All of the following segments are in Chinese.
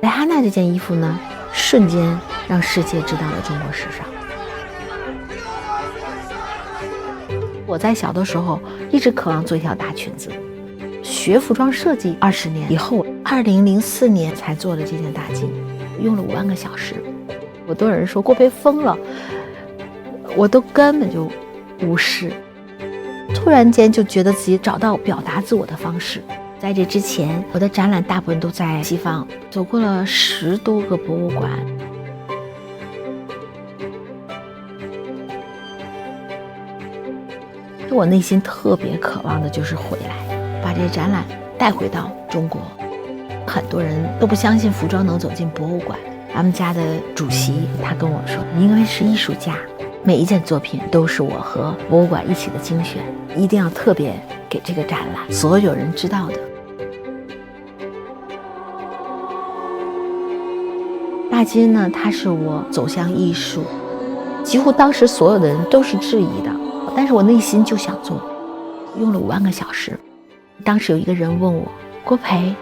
蕾哈娜这件衣服呢，瞬间让世界知道了中国时尚。我在小的时候一直渴望做一条大裙子，学服装设计20年以后，2004年才做了这件大襟，用了5万个小时。我都有人说郭培疯了，我都根本就无视。突然间就觉得自己找到表达自我的方式。在这之前，我的展览大部分都在西方，走过了10多个博物馆。我内心特别渴望的就是回来，把这个展览带回到中国。很多人都不相信服装能走进博物馆。咱们家的主席他跟我说，你因为是艺术家，每一件作品都是我和博物馆一起的精选，一定要特别给这个展览所有人知道的。大襟呢，它是我走向艺术，几乎当时所有的人都是质疑的，但是我内心就想做，用了5万个小时。当时有一个人问我，郭培，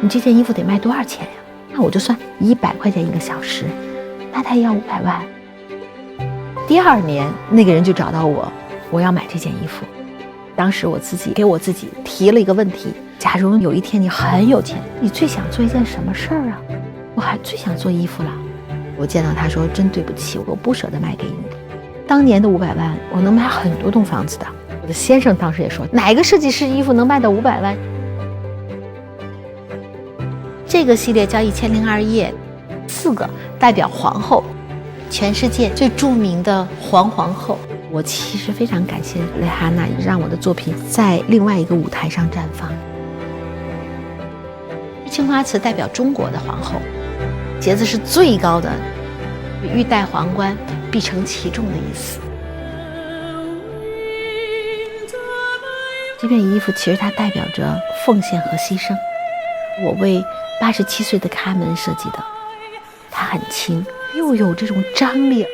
你这件衣服得卖多少钱呀？那我就算100块钱1个小时，那他要500万。第2年，那个人就找到我，我要买这件衣服。当时我自己给我自己提了一个问题：假如有一天你很有钱，你最想做一件什么事儿啊？我还最想做衣服了。我见到他说，真对不起，我不舍得卖给你。当年的500万，我能买很多栋房子的。我的先生当时也说，哪个设计师衣服能卖到500万？这个系列叫1002夜，4个代表皇后，全世界最著名的皇后。我其实非常感谢蕾哈娜，让我的作品在另外一个舞台上绽放。青花瓷代表中国的皇后，节子是最高的，欲戴皇冠，必承其重的意思。这件衣服其实它代表着奉献和牺牲。我为87岁的卡门设计的，它很轻，又有这种张力。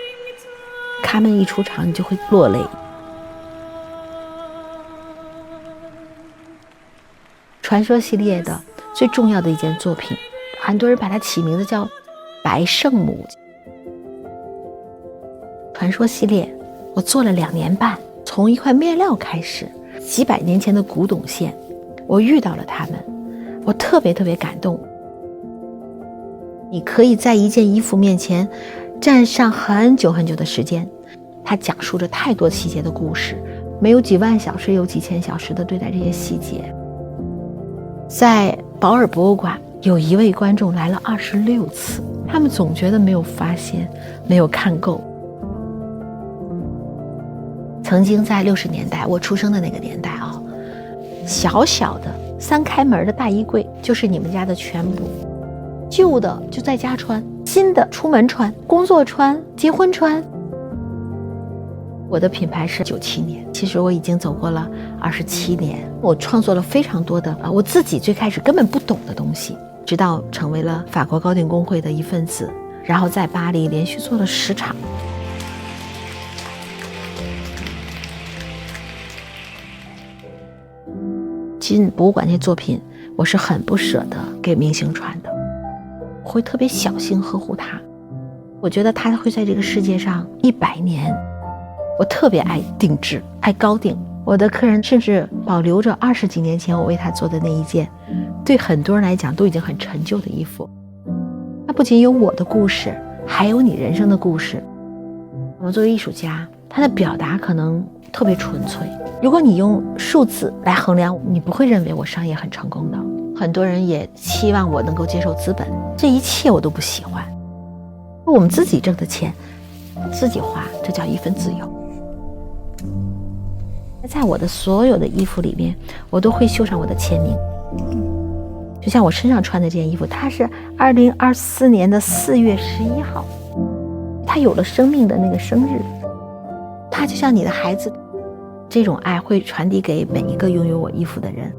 卡门一出场，你就会落泪。传说系列的最重要的一件作品，很多人把它起名字叫白圣母。传说系列我做了2年半，从一块面料开始，几百年前的古董线，我遇到了他们，我特别感动。你可以在一件衣服面前站上很久的时间，它讲述着太多细节的故事，没有几万小时，有几千小时的对待这些细节。在保尔博物馆，有一位观众来了26次，他们总觉得没有发现，没有看够。曾经在60年代，我出生的那个年代啊，小小的3开门的大衣柜就是你们家的全部，旧的就在家穿，新的出门穿，工作穿，结婚穿。我的品牌是97年，其实我已经走过了27年，我创作了非常多的我自己最开始根本不懂的东西，直到成为了法国高定工会的一份子，然后在巴黎连续做了10场。进博物馆这作品，我是很不舍得给明星穿的，我会特别小心呵护它。我觉得它会在这个世界上100年。我特别爱定制，爱高定。我的客人甚至保留着20几年前我为他做的那一件，对很多人来讲都已经很陈旧的衣服。它不仅有我的故事，还有你人生的故事。我们作为艺术家，他的表达可能特别纯粹。如果你用数字来衡量，你不会认为我商业很成功的。很多人也期望我能够接受资本，这一切我都不喜欢。我们自己挣的钱自己花，这叫一份自由。在我的所有的衣服里面，我都会绣上我的签名。就像我身上穿的这件衣服，它是2024年的4月11号，它有了生命的那个生日。它就像你的孩子，这种爱会传递给每一个拥有我衣服的人。